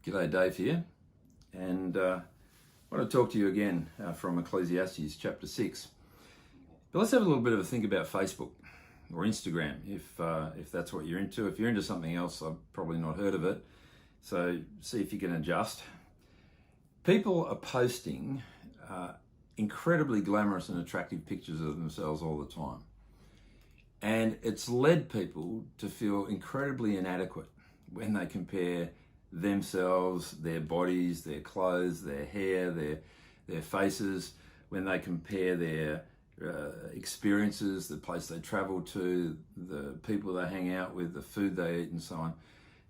G'day, Dave here, and I want to talk to you again from Ecclesiastes chapter 6. But let's have a little bit of a think about Facebook or Instagram, if that's what you're into. If you're into something else, I've probably not heard of it, so see if you can adjust. People are posting incredibly glamorous and attractive pictures of themselves all the time, and it's led people to feel incredibly inadequate when they compare themselves, their bodies, their clothes, their hair, their faces, when they compare their experiences, the place they travel to, the people they hang out with, the food they eat and so on.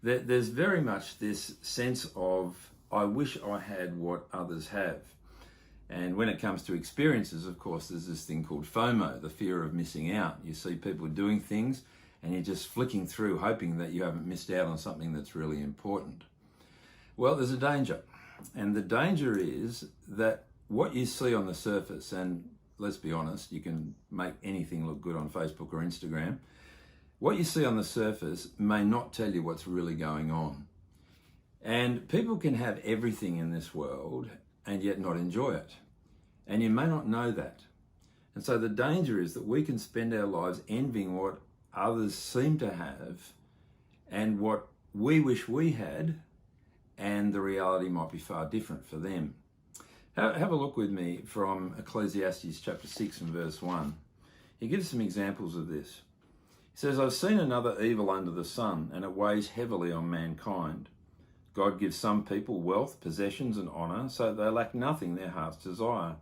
There's very much this sense of, I wish I had what others have. And when it comes to experiences, of course, there's this thing called FOMO, the fear of missing out. You see people doing things and you're just flicking through, hoping that you haven't missed out on something that's really important. Well, there's a danger. And the danger is that what you see on the surface, and let's be honest, you can make anything look good on Facebook or Instagram, what you see on the surface may not tell you what's really going on. And people can have everything in this world and yet not enjoy it. And you may not know that. And so the danger is that we can spend our lives envying what others seem to have and what we wish we had, and the reality might be far different for them. Have a look with me from Ecclesiastes chapter 6 and verse 1. He gives some examples of this. He says, I've seen another evil under the sun, and it weighs heavily on mankind. God gives some people wealth, possessions, and honor, so they lack nothing their hearts desire.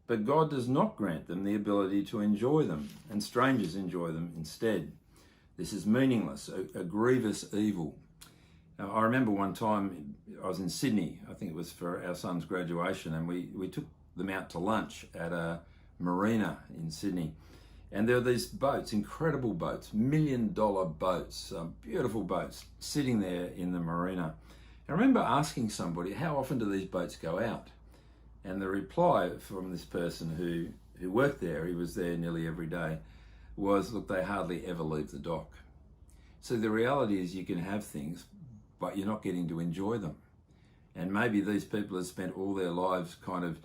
But God does not grant them the ability to enjoy them, and strangers enjoy them instead. This is meaningless, a grievous evil. Now, I remember one time I was in Sydney, I think it was for our son's graduation, and we took them out to lunch at a marina in Sydney. And there were these boats, incredible boats, $1 million boats, beautiful boats, sitting there in the marina. I remember asking somebody, how often do these boats go out? And the reply from this person who worked there, he was there nearly every day, was, look, they hardly ever leave the dock. So the reality is you can have things, but you're not getting to enjoy them. And maybe these people have spent all their lives kind of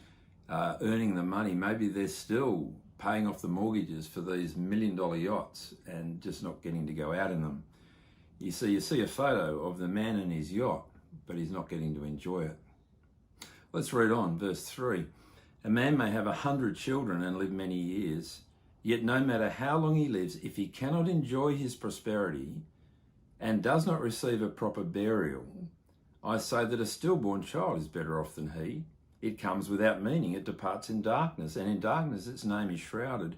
earning the money. Maybe they're still paying off the mortgages for these $1 million yachts and just not getting to go out in them. You see a photo of the man in his yacht, but he's not getting to enjoy it. Let's read on, verse 3. A man may have 100 children and live many years, yet no matter how long he lives, if he cannot enjoy his prosperity and does not receive a proper burial, I say that a stillborn child is better off than he. It comes without meaning, it departs in darkness, and in darkness its name is shrouded.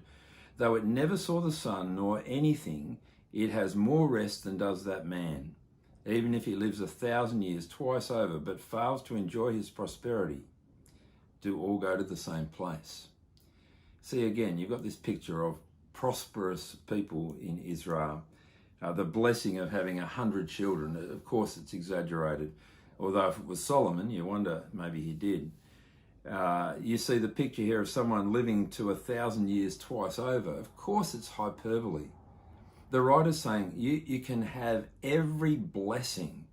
Though it never saw the sun nor anything, it has more rest than does that man. Even if he lives 1,000 years twice over, but fails to enjoy his prosperity, do all go to the same place. See, again, you've got this picture of prosperous people in Israel. The blessing of having 100 children, of course it's exaggerated. Although if it was Solomon, you wonder maybe he did. You see the picture here of someone living to 1,000 years twice over. Of course it's hyperbole. The writer's saying you can have every blessing,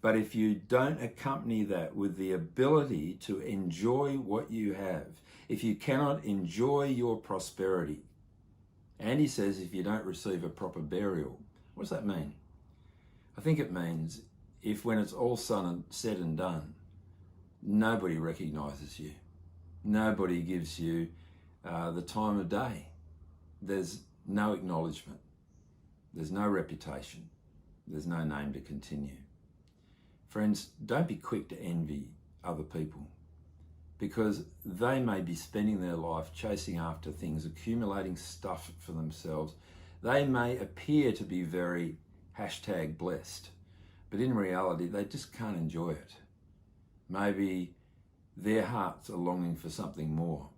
but if you don't accompany that with the ability to enjoy what you have, if you cannot enjoy your prosperity, and he says if you don't receive a proper burial, what does that mean? I think it means if when it's all said and done, nobody recognizes you. Nobody gives you the time of day. There's no acknowledgement. There's no reputation. There's no name to continue. Friends, don't be quick to envy other people, because they may be spending their life chasing after things, accumulating stuff for themselves. They may appear to be very #blessed, but in reality, they just can't enjoy it. Maybe their hearts are longing for something more.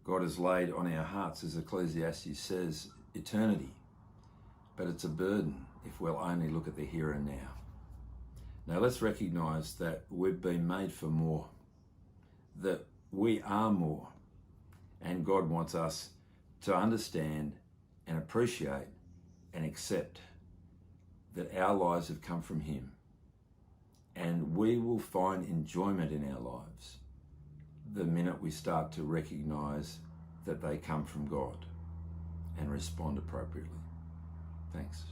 God has laid on our hearts, as Ecclesiastes says, eternity, but it's a burden if we'll only look at the here and now. Now let's recognize that we've been made for more, that we are more, and God wants us to understand and appreciate and accept that our lives have come from Him, And we will find enjoyment in our lives the minute we start to recognize that they come from God and respond appropriately. Thanks.